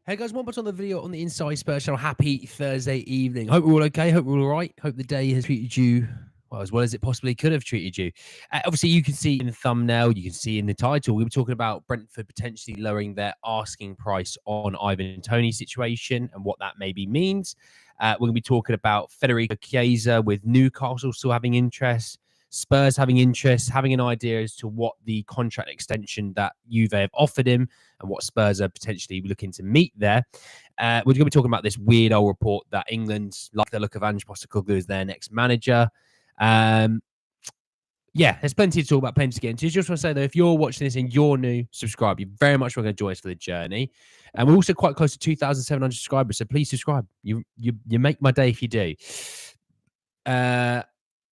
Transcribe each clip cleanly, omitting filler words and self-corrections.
Hey guys, one on the video on the Inside Spurs channel. Happy Thursday evening. Hope we're all okay. Hope we're all right. Hope the day has treated you well as it possibly could have treated you. Obviously, you can see in the thumbnail, you can see in the title, we were talking about Brentford potentially lowering their asking price on Ivan Toney's situation and what that maybe means. We're going to be talking about Federico Chiesa with Newcastle still having interest. Spurs having interest, having an idea as to what the contract extension that Juve have offered him and what Spurs are potentially looking to meet there. We're going to be talking about this weird old report that England like the look of Ange Postecoglou as their next manager. Yeah, there's plenty to talk about, plenty to get into. Just want to say, though, if you're watching this and you're new, subscribe. You're very much welcome to join us for the journey. And we're also quite close to 2,700 subscribers, so please subscribe. You make my day if you do.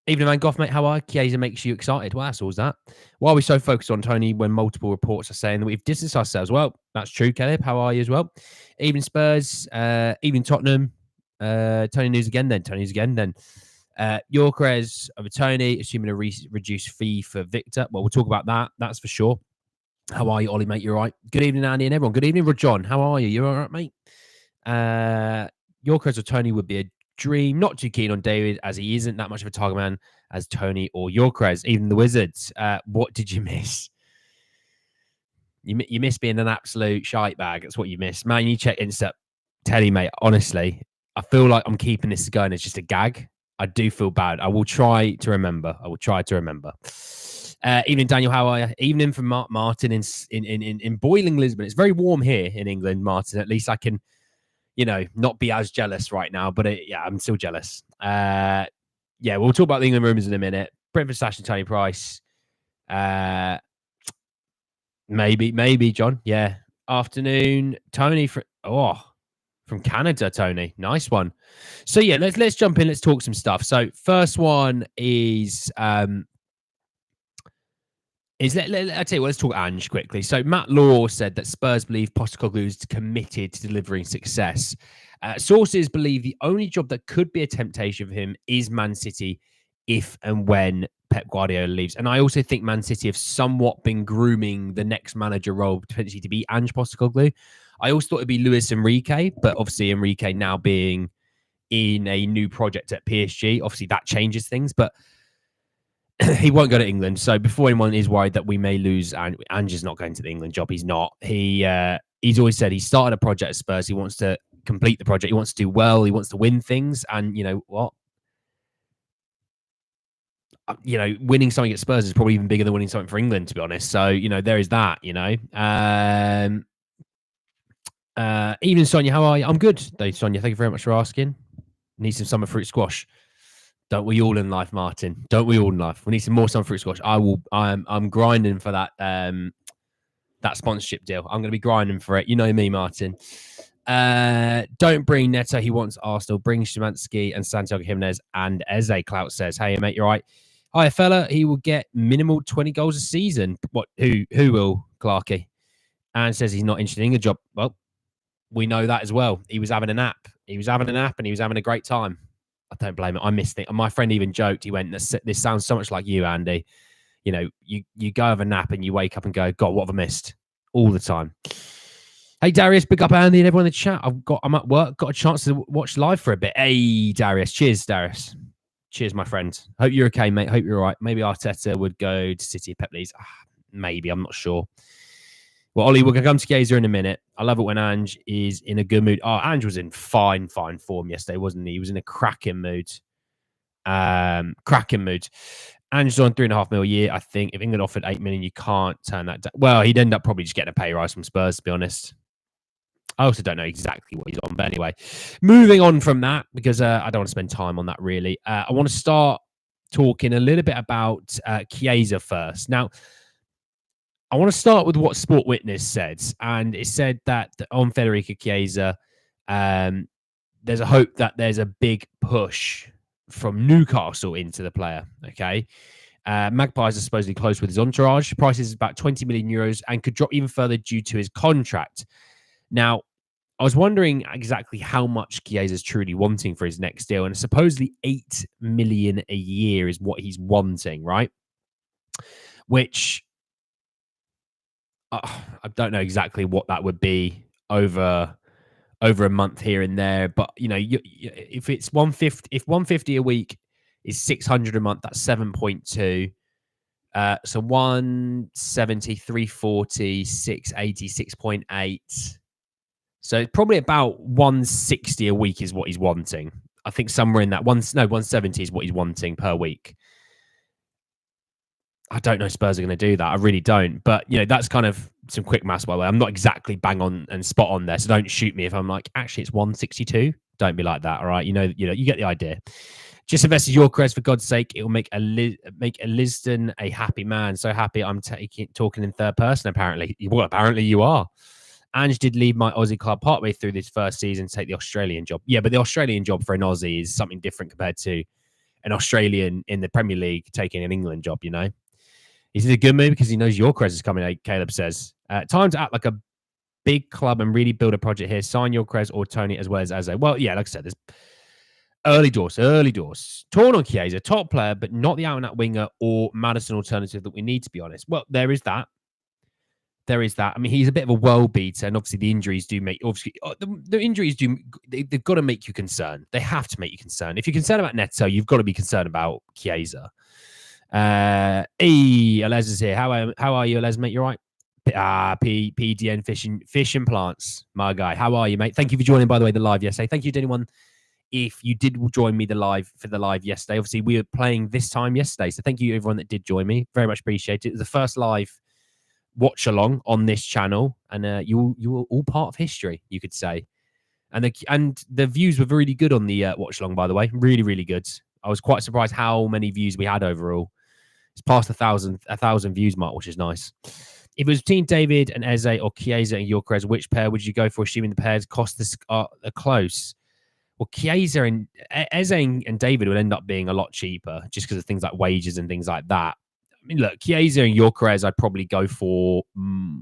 Evening, man. Goff, mate. How are you? Chiesa makes you excited. Well, that's all that. Why are we so focused on Toney when multiple reports are saying that we've distanced ourselves? Well, that's true, Caleb. How are you as well? Evening, Spurs. Evening, Tottenham. Tony news again, then. Yorkres over Toney, assuming a reduced fee for Victor. Well, we'll talk about that. That's for sure. How are you, Ollie, mate? You're right. Good evening, Andy, and everyone. Good evening, Rajon. How are you? You all right, mate? Yorkres or Toney would be a dream. Not too keen on David, as he isn't that much of a target man as Toney or Yorkres. Even the Wizards. What did you miss? You miss being an absolute shite bag. That's what you miss. Man, you check Insta. Telly, mate, honestly, I feel like I'm keeping this going. It's just a gag. I do feel bad. I will try to remember. Evening, Daniel. How are you? Evening from Martin in boiling Lisbon. It's very warm here in England, Martin. At least I can, not be as jealous right now. But I'm still jealous. We'll talk about the England rumours in a minute. Brentford slash Tony Price. Maybe, John. Yeah. Afternoon, Tony. From Canada, Tony. Nice one. So, yeah, let's jump in. Let's talk some stuff. So, first one is I'll tell you what, let's talk Ange quickly. So, Matt Law said that Spurs believe Postecoglou is committed to delivering success. Sources believe the only job that could be a temptation for him is Man City if and when Pep Guardiola leaves. And I also think Man City have somewhat been grooming the next manager role potentially to be Ange Postecoglou. I always thought it'd be Luis Enrique, but obviously Enrique now being in a new project at PSG, obviously that changes things, but he won't go to England. So before anyone is worried that we may lose, Ange is not going to the England job. He's not. He's always said he started a project at Spurs. He wants to complete the project. He wants to do well. He wants to win things. And you know what? Winning something at Spurs is probably even bigger than winning something for England, to be honest. So, there is that, Evening, Sonia. How are you? I'm good, though, Sonia. Thank you very much for asking. Need some summer fruit squash. Don't we all in life, Martin? Don't we all in life? We need some more summer fruit squash. I'm grinding for that that sponsorship deal. I'm going to be grinding for it. You know me, Martin. Don't bring Neto. He wants Arsenal. Bring Szymanski and Santiago Jimenez and Eze. Clout says, "Hey, mate, you're right. Hi, fella. He will get minimal 20 goals a season. What? Who will, Clarkey?" And says he's not interested in a job. Well, we know that as well. He was having a nap. And he was having a great time. I don't blame him. I missed it. My friend even joked. He went, "This sounds so much like you, Andy. You go have a nap and you wake up and go, God, what have I missed?" All the time. Hey, Darius, pick up Andy and everyone in the chat. I'm at work. Got a chance to watch live for a bit. Hey, Darius. Cheers, Darius. Cheers, my friend. Hope you're okay, mate. Hope you're all right. Maybe Arteta would go to City if Pep leaves. Maybe. I'm not sure. Well, Ollie, we're going to come to Chiesa in a minute. I love it when Ange is in a good mood. Oh, Ange was in fine form yesterday, wasn't he? He was in a cracking mood. Ange's on $3.5 million a year. I think if England offered $8 million, you can't turn that down. Well, he'd end up probably just getting a pay rise from Spurs, to be honest. I also don't know exactly what he's on. But anyway, moving on from that, because I don't want to spend time on that, really. I want to start talking a little bit about Chiesa first. Now, I want to start with what Sport Witness said. And it said that on Federico Chiesa, there's a hope that there's a big push from Newcastle into the player. Okay. Magpies are supposedly close with his entourage. Price is about 20 million euros and could drop even further due to his contract. Now, I was wondering exactly how much Chiesa is truly wanting for his next deal. And supposedly 8 million a year is what he's wanting, right? Which I don't know exactly what that would be over over a month here and there. But if it's 150, if 150 a week is 600 a month, that's 7.2. So 170, 340, 680, 6.8. So probably about 160 a week is what he's wanting. I think somewhere in that 170 is what he's wanting per week. I don't know Spurs are going to do that. I really don't. But, that's kind of some quick maths, by the way. I'm not exactly bang on and spot on there. So don't shoot me if I'm like, actually, it's 162. Don't be like that. All right. You get the idea. Just invest in your crest, for God's sake. It will make a Liston a happy man. So happy I'm talking in third person, apparently. Well, apparently you are. Ange did leave my Aussie club partway through this first season to take the Australian job. Yeah, but the Australian job for an Aussie is something different compared to an Australian in the Premier League taking an England job, Is it a good move because he knows your crest is coming, Caleb says. Time to act like a big club and really build a project here. Sign your crest or Toney as well as Eze. Well, yeah, like I said, there's early doors. Torn on Chiesa, top player, but not the out-and-out winger or Maddison alternative that we need, to be honest. Well, there is that. I mean, he's a bit of a world beater, and obviously the injuries do make. Obviously, the injuries do. They've got to make you concerned. They have to make you concerned. If you're concerned about Neto, you've got to be concerned about Chiesa. Alez is here. How are you, Alez, mate? You're right. PDN fish and plants, my guy. How are you, mate? Thank you for joining, by the way, the live yesterday. Thank you to anyone if you did join me the live yesterday. Obviously, we were playing this time yesterday, so thank you everyone that did join me. Very much appreciate it. It was the first live watch along on this channel, and you were all part of history, you could say. And the views were really good on the watch along, by the way. Really, really good. I was quite surprised how many views we had overall. It's past 1,000 views mark, which is nice. If it was between David and Eze or Chiesa and Gyökeres, which pair would you go for, assuming the pairs cost are close? Well, Chiesa and Eze and David would end up being a lot cheaper just because of things like wages and things like that. I mean, look, Chiesa and Gyökeres, I'd probably go for. The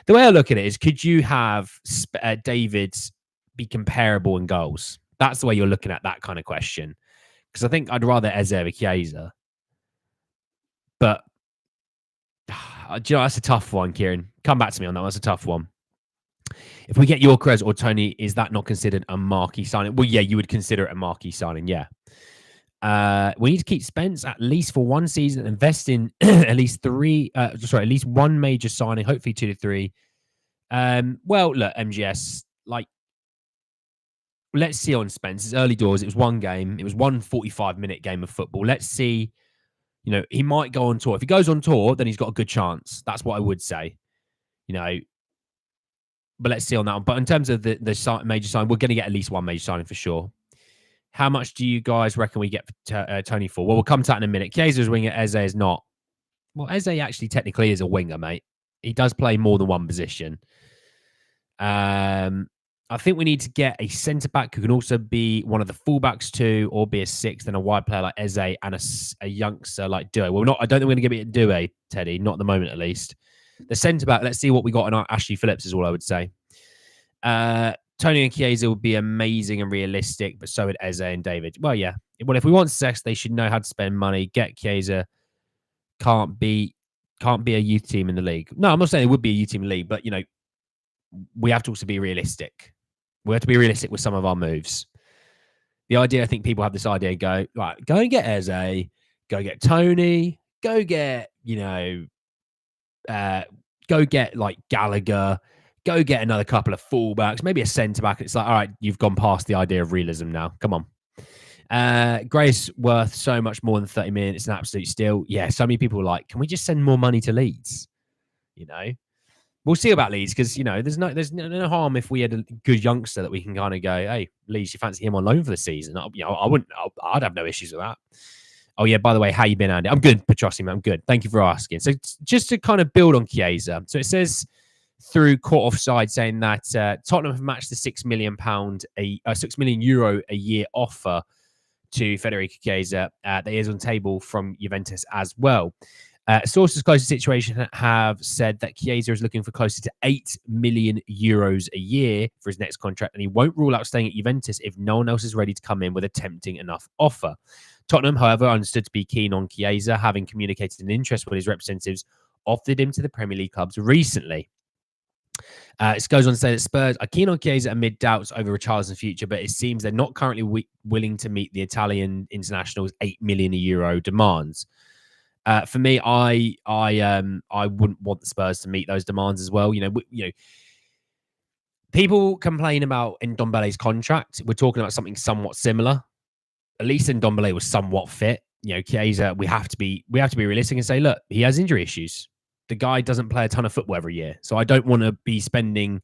way I look at it is, could you have David be comparable in goals? That's the way you're looking at that kind of question. Because I think I'd rather Eze over Chiesa. But, that's a tough one, Kieran. Come back to me on that. That's a tough one. If we get Gyökeres or Toney, is that not considered a marquee signing? Well, yeah, you would consider it a marquee signing, yeah. We need to keep Spence at least for one season, invest in at least one major signing, hopefully 2 to 3. Well, look, MGS, let's see on Spence. It's early doors. It was one game. It was one 45-minute game of football. Let's see. He might go on tour. If he goes on tour, then he's got a good chance. That's what I would say. But let's see on that one. But in terms of the major sign, we're going to get at least one major signing for sure. How much do you guys reckon we get for Toney for? Well, we'll come to that in a minute. Chiesa's winger, Eze is not. Well, Eze actually technically is a winger, mate. He does play more than one position. I think we need to get a centre-back who can also be one of the fullbacks too, or be a sixth, and a wide player like Eze and a youngster like Doué. Well, I don't think we're going to get it Doué, Teddy. Not at the moment, at least. The centre-back, let's see what we got in our Ashley Phillips is all I would say. Toney and Chiesa would be amazing and realistic, but so would Eze and David. Well, yeah. Well, if we want sex, they should know how to spend money. Get Chiesa. Can't be a youth team in the league. No, I'm not saying it would be a youth team in the league, but, we have to also be realistic. We have to be realistic with some of our moves. The idea, I think people have this idea, go and get Eze, go get Toney, go get, go get like Gallagher, go get another couple of fullbacks, maybe a centre-back. It's like, all right, you've gone past the idea of realism now. Come on. Grace worth so much more than 30 million. It's an absolute steal. Yeah, so many people are like, can we just send more money to Leeds? We'll see about Leeds because, there's no harm if we had a good youngster that we can kind of go, hey, Leeds, you fancy him on loan for the season? I'd have no issues with that. Oh, yeah, by the way, how you been, Andy? I'm good, Petrossi, man. I'm good. Thank you for asking. So just to kind of build on Chiesa. So it says through Court Offside saying that Tottenham have matched the €6 million a year offer to Federico Chiesa that is on table from Juventus as well. Sources close to the situation have said that Chiesa is looking for closer to €8 million a year for his next contract, and he won't rule out staying at Juventus if no one else is ready to come in with a tempting enough offer. Tottenham, however, understood to be keen on Chiesa, having communicated an interest when his representatives offered him to the Premier League clubs recently. It goes on to say that Spurs are keen on Chiesa amid doubts over Richarlison's future, but it seems they're not currently willing to meet the Italian international's €8 million demands. For me, I wouldn't want the Spurs to meet those demands as well. People complain about Ndombele's contract. We're talking about something somewhat similar. At least Ndombele was somewhat fit. Chiesa, we have to be realistic and say, look, he has injury issues. The guy doesn't play a ton of football every year, so I don't want to be spending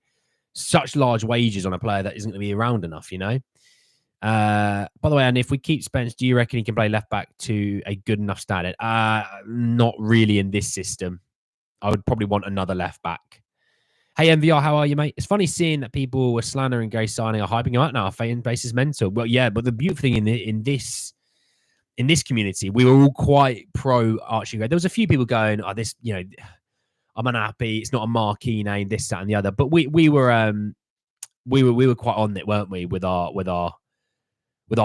such large wages on a player that isn't going to be around enough. By the way, and if we keep Spence, do you reckon he can play left back to a good enough standard? Not really in this system. I would probably want another left back. Hey, MVR, how are you, mate? It's funny seeing that people were slandering Gray signing or hyping him out now. Our fan base is mental. Well, yeah, but the beautiful thing in this community, we were all quite pro Archie Gray. There was a few people going, "Oh, this, I'm unhappy. It's not a marquee name. This, that, and the other." But we were quite on it, weren't we, with our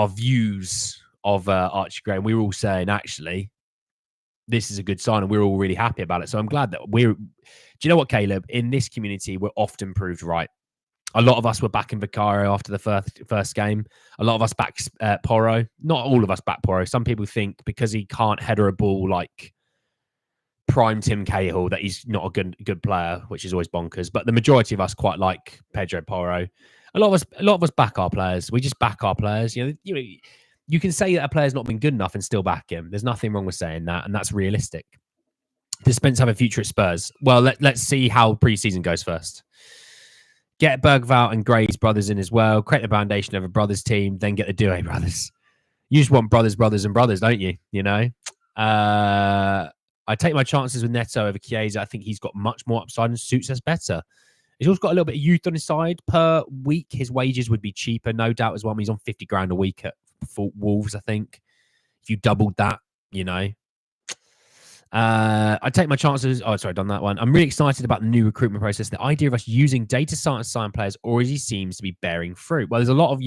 views of Archie Gray? And we were all saying, actually, this is a good sign, and we're all really happy about it. So I'm glad that do you know what, Caleb? In this community, we're often proved right. A lot of us were backing Vicario after the first game. A lot of us backed Porro. Not all of us backed Porro. Some people think because he can't header a ball like prime Tim Cahill that he's not a good player, which is always bonkers. But the majority of us quite like Pedro Porro. A lot of us back our players. We just back our players. You can say that a player's not been good enough and still back him. There's nothing wrong with saying that, and that's realistic. Does Spence have a future at Spurs? Well, let's see how pre-season goes first. Get Bergvall and Gray's brothers in as well. Create the foundation of a brothers team, then get the Doué brothers. You just want brothers, and brothers, don't you? I take my chances with Neto over Chiesa. I think he's got much more upside and suits us better. He's also got a little bit of youth on his side. Per week, his wages would be cheaper, no doubt, as well. He's on 50 grand a week at Wolves, I think. If you doubled that, I take my chances. Oh, sorry, done that one. I'm really excited about the new recruitment process. The idea of us using data science to sign players already seems to be bearing fruit. Well, there's a lot of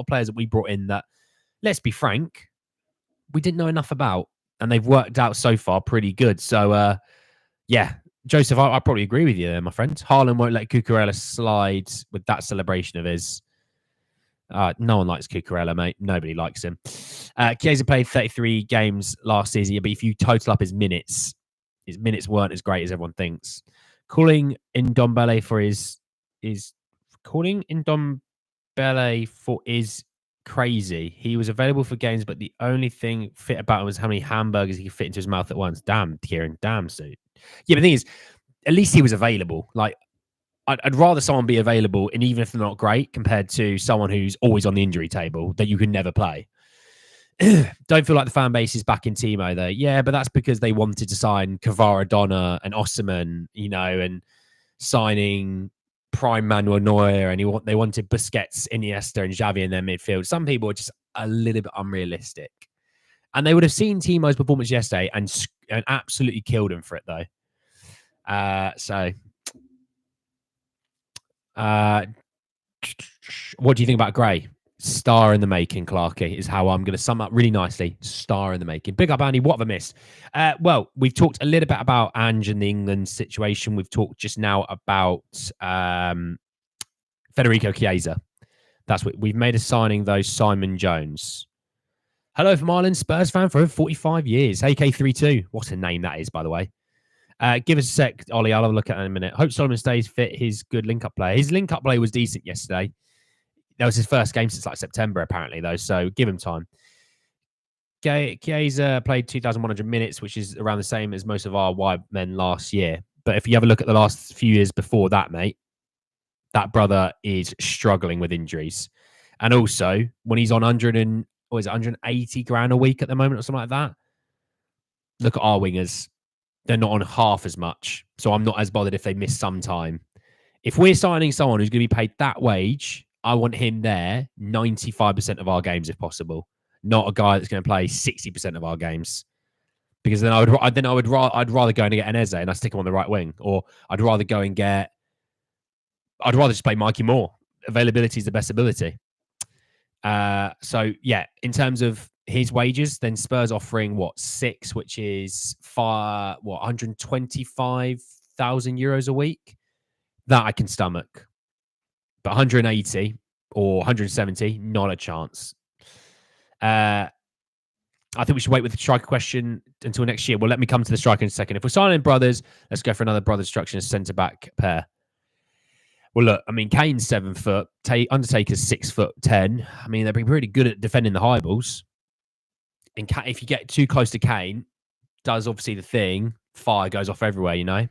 players that we brought in that, let's be frank, we didn't know enough about, and they've worked out so far pretty good. So, yeah, Joseph, I probably agree with you there, my friend. Haaland won't let Cucurella slide with that celebration of his. No one likes Cucurella, mate. Nobody likes him. Chiesa played 33 games last season, but if you total up his minutes weren't as great as everyone thinks. Calling Ndombele for is crazy. He was available for games, but the only thing fit about him was how many hamburgers he could fit into his mouth at once. Damn, Kieran, damn, suit. Yeah, but the thing is, at least he was available. Like, I'd rather someone be available, and even if they're not great, compared to someone who's always on the injury table that you can never play. Don't feel like the fan base is back in Timo, though. Yeah, but that's because they wanted to sign Kvaradona and Osimhen, and signing prime Manuel Neuer, and they wanted Busquets, Iniesta, and Xavi in their midfield. Some people are just a little bit unrealistic. And they would have seen Timo's performance yesterday and absolutely killed him for it, though. What do you think about Gray? Star in the making, Clarky, is how I'm going to sum up really nicely. Star in the making. Big up, Andy. What have I missed? Well, we've talked a little bit about Ange and the England situation. We've talked just now about Federico Chiesa. That's what we've made a signing, though. Simon Jones. Hello from Ireland, Spurs fan for over 45 years. AK32. What a name that is, by the way. Give us a sec, Ollie. I'll have a look at it in a minute. Hope Solomon stays fit. His good link-up play. His link-up play was decent yesterday. That was his first game since like September, apparently, though. So give him time. Chiesa played 2,100 minutes, which is around the same as most of our wide men last year. But if you have a look at the last few years before that, mate, that brother is struggling with injuries. And also, when he's on 180 grand a week at the moment or something like that, look at our wingers. They're not on half as much. So I'm not as bothered if they miss some time. If we're signing someone who's going to be paid that wage, I want him there 95% of our games if possible. Not a guy that's going to play 60% of our games. Because then I'd rather go and get Eneze and I stick him on the right wing. Or I'd rather just play Mikey Moore. Availability is the best ability. So yeah, in terms of his wages, then Spurs offering 6, which is 125,000 euros a week, That I can stomach. But 180 or 170, not a chance. I think we should wait with the striker question until next year. Well, let me come to the striker in a second. If we're signing brothers, let's go for another brothers structure and centre-back pair. Well, look, I mean, Kane's 7 foot. Undertaker's 6'10". I mean, they've been pretty good at defending the high balls. And if you get too close to Kane, does obviously the thing. Fire goes off everywhere, you know.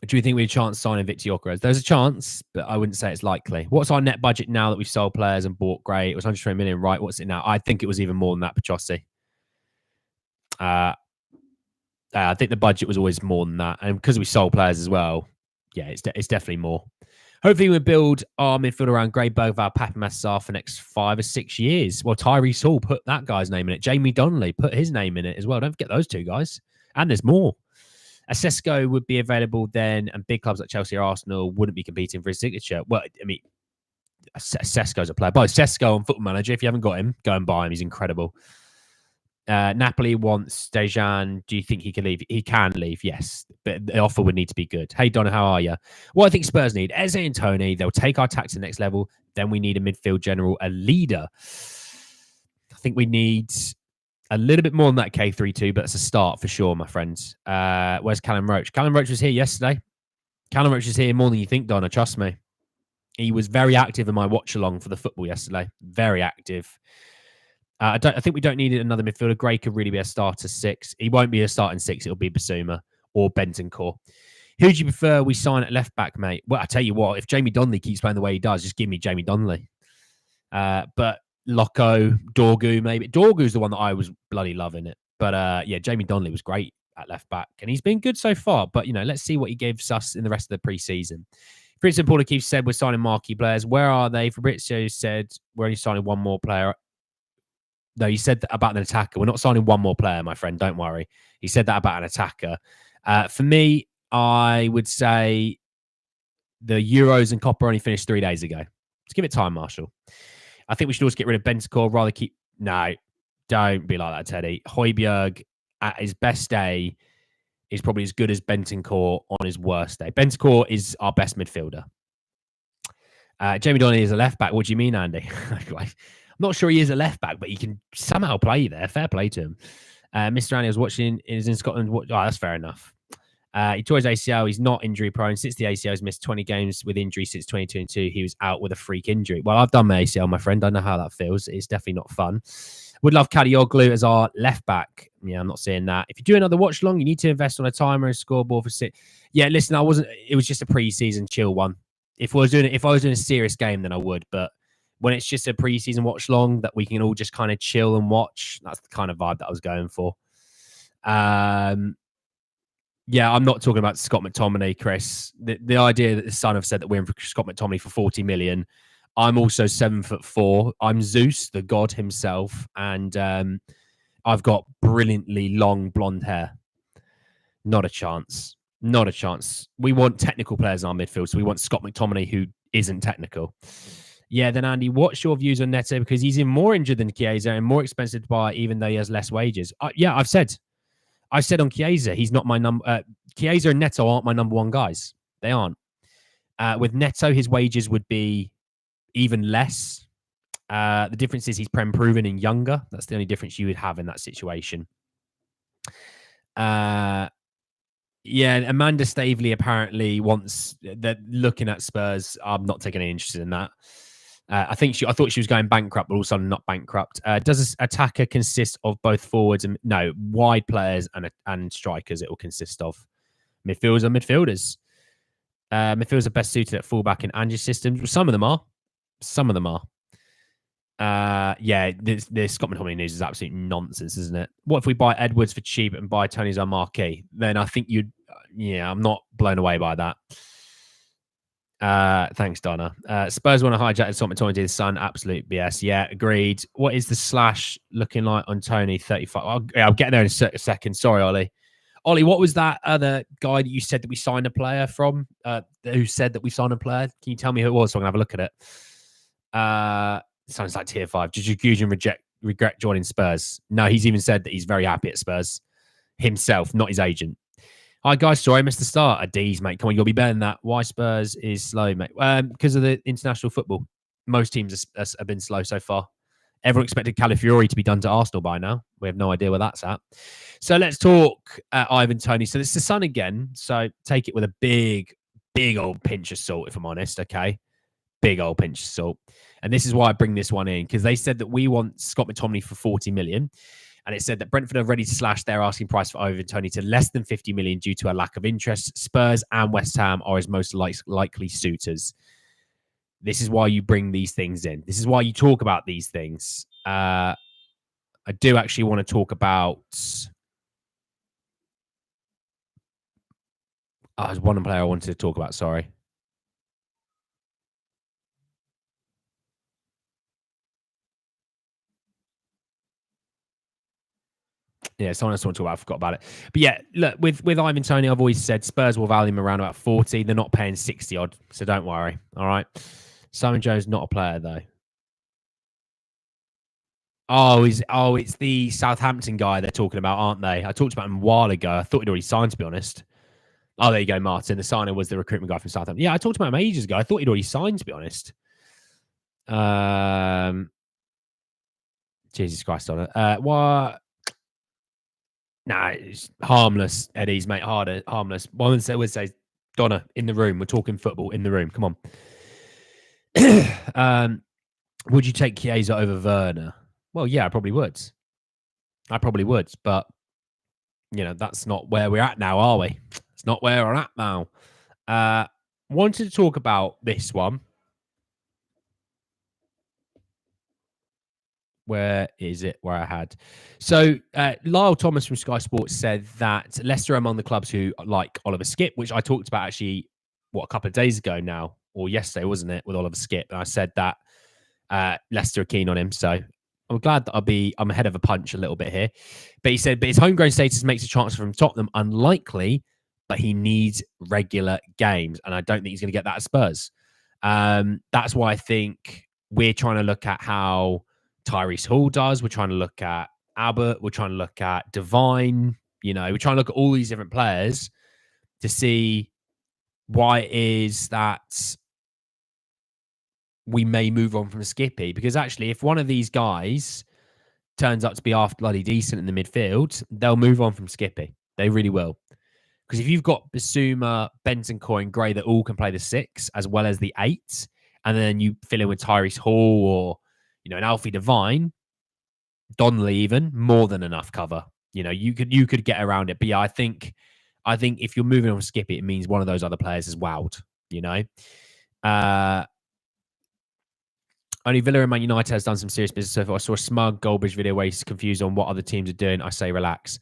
Do you think we have a chance signing Victor Gyökeres? There's a chance, but I wouldn't say it's likely. What's our net budget now that we've sold players and bought? Great. It was 120 million, right? What's it now? I think it was even more than that, Pachossi. I think the budget was always more than that. And because we sold players as well, yeah, it's definitely more. Hopefully we build our midfield around Gray Boval, Papamassar for the next 5 or 6 years. Well, Tyrese Hall, put that guy's name in it. Jamie Donnelly, put his name in it as well. Don't forget those two guys. And there's more. A Sesko would be available then, and big clubs like Chelsea or Arsenal wouldn't be competing for his signature. Well, I mean, Sesko's a player. Both Sesko on Football Manager. If you haven't got him, go and buy him. He's incredible. Napoli wants Dejan. Do you think he can leave? He can leave, yes. But the offer would need to be good. Hey, Donna, how are you? What I think Spurs need, Eze and Toney. They'll take our attack to the next level. Then we need a midfield general, a leader. I think we need a little bit more than that K3-2, but it's a start for sure, my friends. Where's Callum Roach? Callum Roach was here yesterday. Callum Roach is here more than you think, Donna. Trust me. He was very active in my watch-along for the football yesterday. Very active. I think we don't need another midfielder. Gray could really be a starter 6. He won't be a starting 6. It'll be Basuma or Bentancur. Who do you prefer we sign at left back, mate? Well, I tell you what, if Jamie Donnelly keeps playing the way he does, just give me Jamie Donnelly. But Loco, Dorgu, maybe. Dorgu's the one that I was bloody loving it. But yeah, Jamie Donnelly was great at left back, and he's been good so far. But, you know, let's see what he gives us in the rest of the pre-season. Fabrizio Paula said we're signing marquee players. Where are they? Fabrizio said we're only signing one more player. No, he said that about an attacker. We're not signing one more player, my friend. Don't worry. He said that about an attacker. For me, I would say the Euros and Copper only finished 3 days ago. Let's give it time, Marshall. I think we should also get rid of Bentancur. Rather keep... No, don't be like that, Teddy. Højbjerg, at his best day, is probably as good as Bentancur on his worst day. Bentancur is our best midfielder. Jamie Donnelly is a left back. What do you mean, Andy? I'm not sure he is a left back, but he can somehow play there. Fair play to him. Mr. Andy was watching, is in Scotland. Oh, that's fair enough. He tore his ACL. He's not injury prone. Since the ACL, he's missed 20 games with injury since 2022. He was out with a freak injury. Well, I've done my ACL, my friend. I know how that feels. It's definitely not fun. Would love Kadioglu as our left back. Yeah, I'm not saying that. If you do another watch long, you need to invest on a timer and scoreboard for 6. Yeah, listen, it was just a pre-season chill one. If I was doing a serious game, then I would. But when it's just a pre-season watch long that we can all just kind of chill and watch, that's the kind of vibe that I was going for. Yeah, I'm not talking about Scott McTominay, Chris. The idea that the Sun have said that we're in for Scott McTominay for 40 million. I'm also 7'4". I'm Zeus, the god himself, and I've got brilliantly long blonde hair. Not a chance. Not a chance. We want technical players in our midfield, so we want Scott McTominay who isn't technical. Yeah, then Andy, what's your views on Neto? Because he's even more injured than Chiesa and more expensive to buy, even though he has less wages. Yeah, I've said on Chiesa, he's not my number. Chiesa and Neto aren't my number one guys. They aren't. With Neto, his wages would be even less. The difference is he's Prem proven and younger. That's the only difference you would have in that situation. Yeah, Amanda Stavely apparently wants that. Looking at Spurs, I'm not taking any interest in that. I thought she was going bankrupt, but all of a sudden not bankrupt. Does this attacker consist of both forwards and no wide players and strikers? It will consist of midfielders and midfielders. Midfielders are best suited at fullback in Ange's systems. Some of them are. Some of them are. Yeah, this Scott McTominay news is absolute nonsense, isn't it? What if we buy Edwards for cheap and buy Tony's on marquee? Then I think you'd. Yeah, I'm not blown away by that. Thanks, Donna. Spurs want to hijack the Scott McTominay to the Sun. Absolute BS. Yeah, agreed. What is the slash looking like on Tony? 35. I'll get there in a second. Sorry, Ollie. Ollie, what was that other guy that you said that we signed a player from? Who said that we signed a player? Can you tell me who it was so I can have a look at it? Sounds like tier 5. Did Gujan regret joining Spurs? No, he's even said that he's very happy at Spurs himself, not his agent. Hi guys, sorry I missed the start. A D's, mate. Come on, you'll be better than that. Why Spurs is slow, mate? Because of the international football. Most teams have been slow so far. Everyone expected Calafiori to be done to Arsenal by now. We have no idea where that's at. So let's talk Ivan Toney. So it's the Sun again. So take it with a big, big old pinch of salt, if I'm honest. Okay, big old pinch of salt. And this is why I bring this one in, because they said that we want Scott McTominay for 40 million. And it said that Brentford are ready to slash their asking price for Ivan Toney to less than 50 million due to a lack of interest. Spurs and West Ham are his most likely suitors. This is why you bring these things in. This is why you talk about these things. I do actually want to talk about... there's one player I wanted to talk about, sorry. Yeah, someone else I want to talk about. I forgot about it. But yeah, look, with Ivan Toney, I've always said Spurs will value him around about 40. They're not paying 60 odd, so don't worry. All right. Simon Jones, not a player, though. It's the Southampton guy they're talking about, aren't they? I talked about him a while ago. I thought he'd already signed, to be honest. Oh, there you go, Martin. The signer was the recruitment guy from Southampton. Yeah, I talked about him ages ago. I thought he'd already signed, to be honest. Jesus Christ on it. What? Nah, it's harmless, Eddie's, mate. Harmless. One would say, Donna, in the room. We're talking football in the room. Come on. Would you take Chiesa over Werner? Well, yeah, I probably would. But, that's not where we're at now, are we? It's not where we're at now. Wanted to talk about this one. Where is it? Where I had. So Lyle Thomas from Sky Sports said that Leicester are among the clubs who like Oliver Skipp, which I talked about actually, a couple of days ago now, or yesterday, wasn't it, with Oliver Skipp? And I said that Leicester are keen on him. So I'm glad that I'm ahead of a punch a little bit here. But he said, but his homegrown status makes a transfer from Tottenham unlikely, but he needs regular games. And I don't think he's going to get that at Spurs. That's why I think we're trying to look at how Tyrese Hall does. We're trying to look at Abbott. We're trying to look at Devine. We're trying to look at all these different players to see why it is that we may move on from Skippy. Because actually, if one of these guys turns out to be half bloody decent in the midfield, they'll move on from Skippy. They really will. Because if you've got Basuma, Bentancur, and Gray that all can play the 6 as well as the 8, and then you fill in with Tyrese Hall or an Alfie Devine, Donnelly even, more than enough cover. You could get around it. But yeah, I think if you're moving on Skippy, it means one of those other players is wowed. Only Villa and Man United has done some serious business so far. I saw a smug Goldbridge video where he's confused on what other teams are doing. I say relax.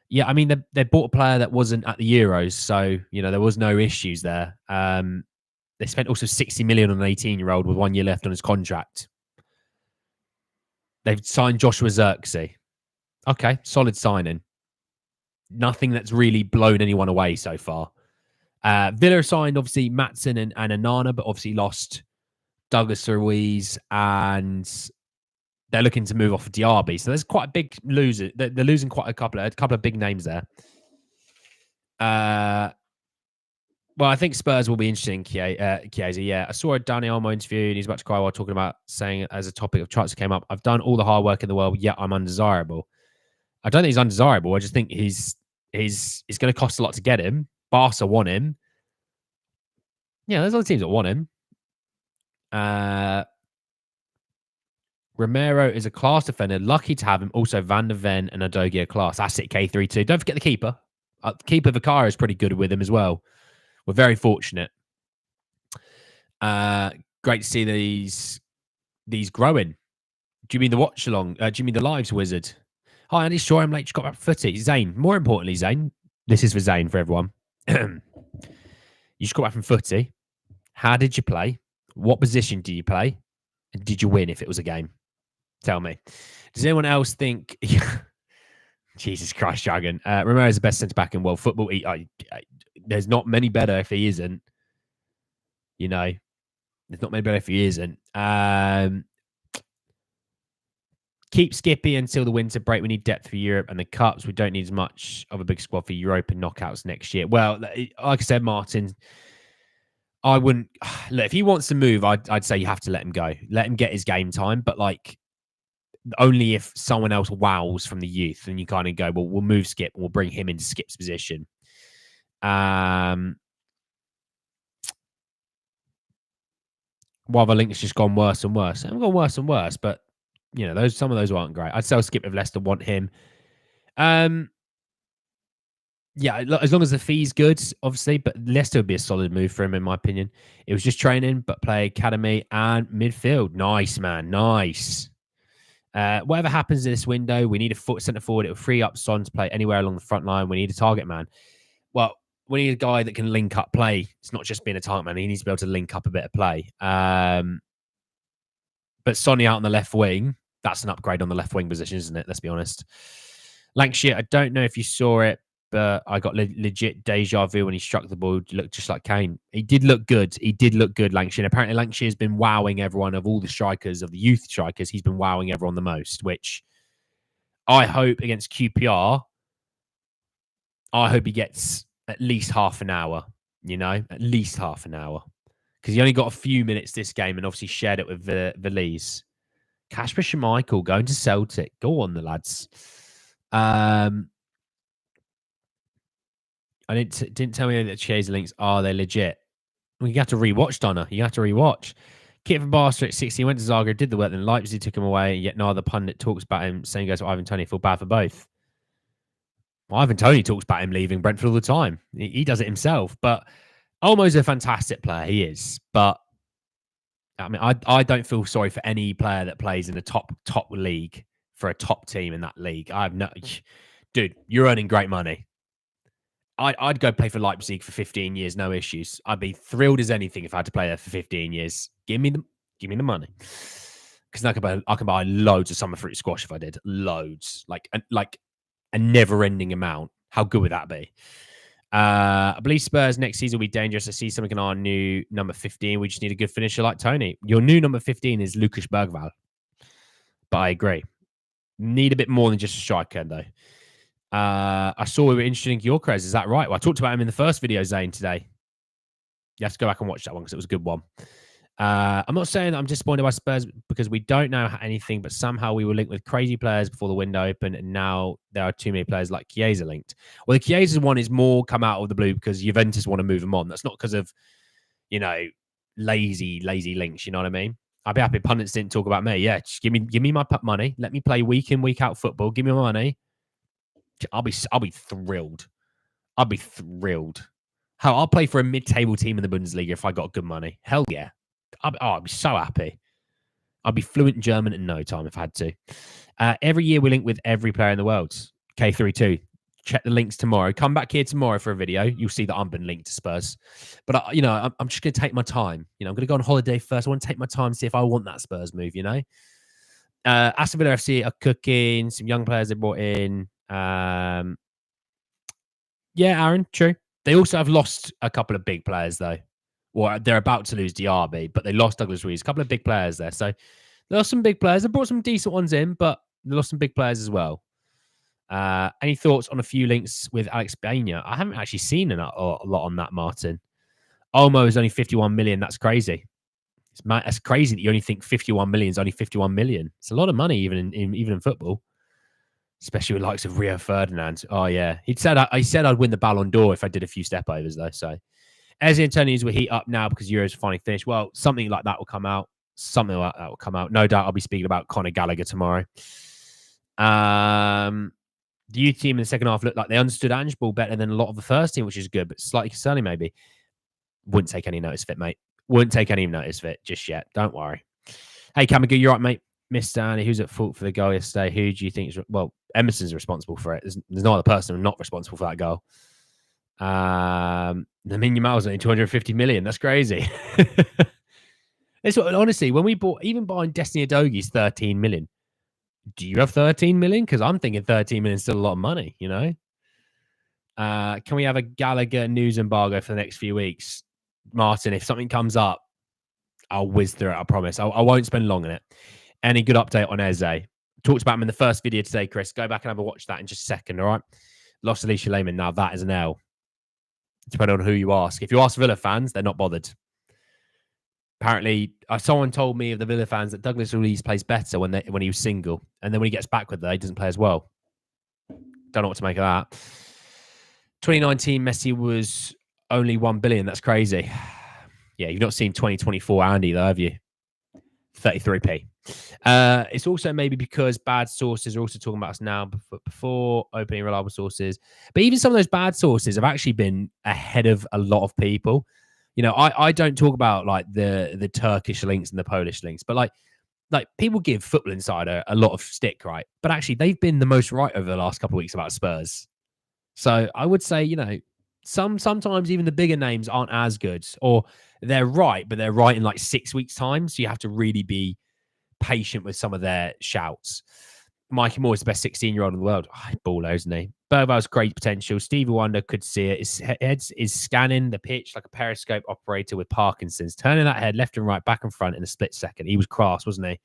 Yeah, I mean, they bought a player that wasn't at the Euros, so, there was no issues there. They spent also 60 million on an 18-year-old with 1 year left on his contract. They've signed Joshua Zirkzee. Okay, solid signing. Nothing that's really blown anyone away so far. Villa signed, obviously, Matson and Anana, but obviously lost Douglas Ruiz, and they're looking to move off of Diaby. So there's quite a big loser. They're losing quite a couple of big names there. Well, I think Spurs will be interesting, Chiesa. Yeah, I saw a Dani Olmo interview, and he's about to cry while talking about saying, as a topic of transfer came up, I've done all the hard work in the world, yet I'm undesirable. I don't think he's undesirable. I just think it's going to cost a lot to get him. Barca want him. Yeah, there's other teams that want him. Romero is a class defender. Lucky to have him. Also, Van der Ven and Udogie are class. That's it, K3-2. Don't forget the keeper. Keeper Vicario is pretty good with him as well. We're very fortunate. Great to see these growing. Do you mean the watch along? Do you mean the lives wizard? Hi, Andy. Sure, I'm late. Just got back from footy. Zane. More importantly, Zane. This is for Zane for everyone. You just got back from footy. How did you play? What position did you play? And did you win if it was a game? Tell me. Does anyone else think... Jesus Christ, Dragon. Romero is the best centre-back in world football. There's not many better if he isn't. There's not many better if he isn't. keep Skippy until the winter break. We need depth for Europe and the cups. We don't need as much of a big squad for Europa knockouts next year. Well, like I said, Martin, I wouldn't look if he wants to move. I'd say you have to let him go, let him get his game time. But like only if someone else wows from the youth, and you kind of go, well, we'll move Skip and we'll bring him into Skip's position. While the link's just gone worse and worse. They haven't gone worse and worse, but you know, some of those aren't great. I'd sell Skip if Leicester want him. Yeah, as long as the fee's good, obviously, but Leicester would be a solid move for him, in my opinion. It was just training, but play academy and midfield. Nice, man. Nice. Whatever happens in this window, we need a centre forward. It will free up Son to play anywhere along the front line. We need a target man. Well, we need a guy that can link up play. It's not just being a target man. He needs to be able to link up a bit of play. But Sonny out on the left wing, that's an upgrade on the left wing position, isn't it? Let's be honest. Lancashire, I don't know if you saw it, but I got legit deja vu when he struck the ball. He looked just like Kane. He did look good. Lancashire. Apparently, Lancashire has been wowing everyone of all the strikers, of the youth strikers. He's been wowing everyone the most, which I hope against QPR, I hope he gets at least half an hour, at least half an hour. Because he only got a few minutes this game and obviously shared it with Veliz. Kasper Schmeichel going to Celtic. Go on, the lads. I didn't tell me that Chiesa links are they legit. Well, you have to rewatch, Donna. You have to rewatch. Kit from Barca at 60 went to Zagreb, did the work, then Leipzig took him away, yet no other pundit talks about him. Same goes to Ivan Toney. Feel bad for both. Well, Ivan Toney talks about him leaving Brentford all the time. He does it himself. But Olmo's a fantastic player. He is. But I mean, I don't feel sorry for any player that plays in a top league for a top team in that league. Dude, you're earning great money. I'd go play for Leipzig for 15 years, no issues. I'd be thrilled as anything if I had to play there for 15 years. Give me the money, because I can buy loads of summer fruit squash if I did, loads, like a never-ending amount. How good would that be? I believe Spurs next season will be dangerous. I see something in our new number 15. We just need a good finisher like Toney. Your new number 15 is Lucas Bergvall, but I agree. Need a bit more than just a striker, though. I saw we were interested in Gyökeres. Is that right? Well, I talked about him in the first video, Zane, today. You have to go back and watch that one because it was a good one. I'm not saying that I'm disappointed by Spurs because we don't know anything, but somehow we were linked with crazy players before the window opened, and now there are too many players like Chiesa linked. Well, the Chiesa one is more come out of the blue because Juventus want to move him on. That's not because of, lazy links. You know what I mean? I'd be happy pundits didn't talk about me. Yeah, just give me my money. Let me play week in, week out football. Give me my money. I'll be thrilled. I'll be thrilled. I'll play for a mid-table team in the Bundesliga if I got good money. Hell yeah. I'd be so happy. I'd be fluent in German in no time if I had to. Every year we link with every player in the world. K32. Check the links tomorrow. Come back here tomorrow for a video. You'll see that I've been linked to Spurs. But, I'm just going to take my time. I'm going to go on holiday first. I want to take my time to see if I want that Spurs move, Aston Villa FC are cooking. Some young players they brought in. Yeah, Aaron, true. They also have lost a couple of big players, though. Or they're about to lose Diaby, but they lost Douglas Luiz. A couple of big players there. So they lost some big players. They brought some decent ones in, but they lost some big players as well. Any thoughts on a few links with Alex Baina? I haven't actually seen a lot on that, Martin. Olmo is only 51 million. That's crazy. That's crazy that you only think 51 million is only 51 million. It's a lot of money, even in football. Especially with the likes of Rio Ferdinand. Oh, yeah. He said I'd win the Ballon d'Or if I did a few step overs, though. So, Eze and Tony's will heat up now because Euros are finally finished. Well, something like that will come out. No doubt I'll be speaking about Conor Gallagher tomorrow. The youth team in the second half looked like they understood Ange ball better than a lot of the first team, which is good, but slightly concerning maybe. Wouldn't take any notice of it, mate. Wouldn't take any notice of it just yet. Don't worry. Hey, Kamagoo, you're right, mate. Mr. Annie, who's at fault for the goal yesterday? Who do you think is... Well, Emerson's responsible for it. There's no other person not responsible for that goal. The Yamal's only 250 million. That's crazy. It's honestly, when we bought... Even buying Destiny Adogi's 13 million. Do you have 13 million? Because I'm thinking 13 million is still a lot of money, Can we have a Gallagher news embargo for the next few weeks? Martin, if something comes up, I'll whiz through it, I promise. I won't spend long on it. Any good update on Eze? Talked about him in the first video today, Chris. Go back and have a watch that in just a second, all right? Lost Alicia Lehman. Now, that is an L. Depending on who you ask. If you ask Villa fans, they're not bothered. Apparently, someone told me of the Villa fans that Douglas Luiz plays better when he was single. And then when he gets back with her, he doesn't play as well. Don't know what to make of that. 2019, Messi was only 1 billion. That's crazy. Yeah, you've not seen 2024 Andy, though, have you? 33p. It's also maybe because bad sources are also talking about us now before opening reliable sources. But even some of those bad sources have actually been ahead of a lot of people. You know, I don't talk about like the Turkish links and the Polish links, but like people give Football Insider a lot of stick, right? But actually, they've been the most right over the last couple of weeks about Spurs. So I would say, you know, sometimes even the bigger names aren't as good, or they're right, but they're right in like 6 weeks' time. So you have to really be patient with some of their shouts. Mikey Moore is the best 16-year-old in the world. Oh, baller, isn't he? Bergvall's great potential. Stevie Wonder could see it. His head is scanning the pitch like a periscope operator with Parkinson's, turning that head left and right, back and front in a split second. He was class, wasn't he?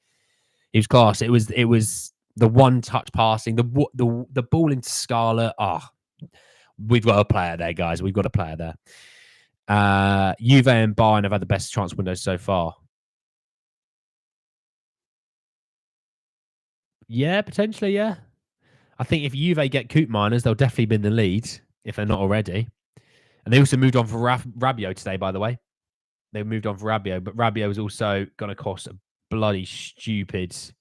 He was class. It was the one-touch passing, the ball into Scarlett. We've got a player there, guys. We've got a player there. Juve and Bayern have had the best chance windows so far. Yeah, potentially, yeah. I think if Juve get Coop Miners, they'll definitely be in the lead, if they're not already. And they also moved on for Rabiot today, by the way. They moved on for Rabiot, but Rabiot is also going to cost a bloody stupid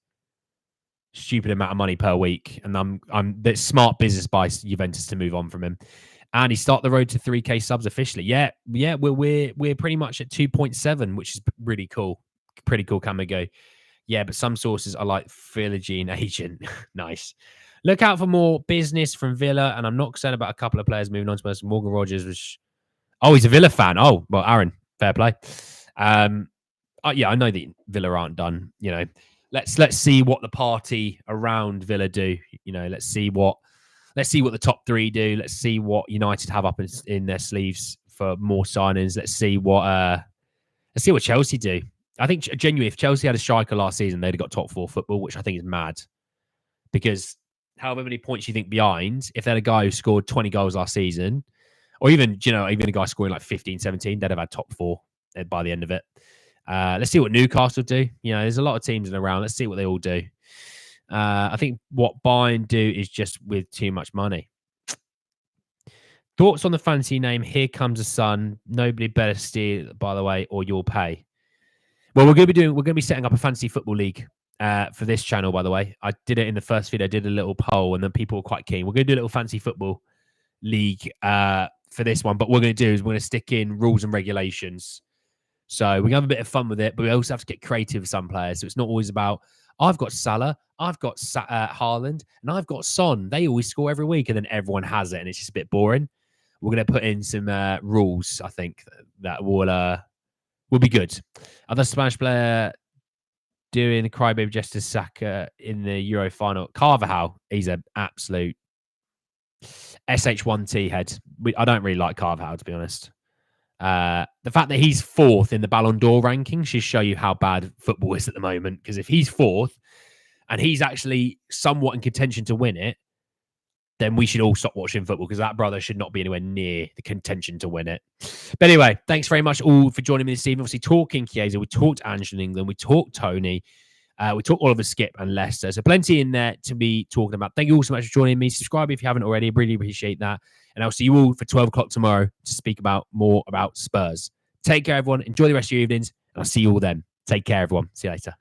amount of money per week. And that's smart business by Juventus to move on from him. And he start the road to 3K subs officially. Yeah, we're pretty much at 2.7, which is really cool. Pretty cool, can we go? Yeah, but some sources are like Philogene agent. Nice. Look out for more business from Villa, and I'm not concerned about a couple of players moving on to us. Morgan Rogers was... Oh, he's a Villa fan. Oh, well, Aaron, fair play. Yeah, I know that Villa aren't done. You know, let's see what the party around Villa do. You know, let's see what the top three do. Let's see what United have up in their sleeves for more signings. Let's see what Chelsea do. I think genuinely, if Chelsea had a striker last season, they'd have got top 4 football, which I think is mad. Because however many points you think behind, if they had a guy who scored 20 goals last season, or even a guy scoring like 15, 17, they'd have had top 4 by the end of it. Let's see what Newcastle do. You know, there's a lot of teams in the round. Let's see what they all do. I think what Bayern do is just with too much money. Thoughts on the fancy name? Here Comes the Sun. Nobody better steal, by the way, or you'll pay. Well, we're going to be setting up a fantasy football league for this channel, by the way. I did it in the first video. I did a little poll, and then people were quite keen. We're going to do a little fantasy football league for this one. But what we're going to do is we're going to stick in rules and regulations. So we're going to have a bit of fun with it, but we also have to get creative with some players. So it's not always about, I've got Salah, I've got Haaland, and I've got Son. They always score every week, and then everyone has it, and it's just a bit boring. We're going to put in some rules, I think, that will be good. Other Spanish player doing the crybaby gesture Saka in the Euro final. Carvajal, he's an absolute SH1T head. I don't really like Carvajal, to be honest. The fact that he's 4th in the Ballon d'Or ranking should show you how bad football is at the moment. Because if he's 4th and he's actually somewhat in contention to win it, then we should all stop watching football because that brother should not be anywhere near the contention to win it. But anyway, thanks very much all for joining me this evening. Obviously, talking Chiesa, we talked Ange in England, we talked Toney, we talked Oliver Skip and Leicester. So plenty in there to be talking about. Thank you all so much for joining me. Subscribe if you haven't already. I really appreciate that. And I'll see you all for 12 o'clock tomorrow to speak more about Spurs. Take care, everyone. Enjoy the rest of your evenings, and I'll see you all then. Take care, everyone. See you later.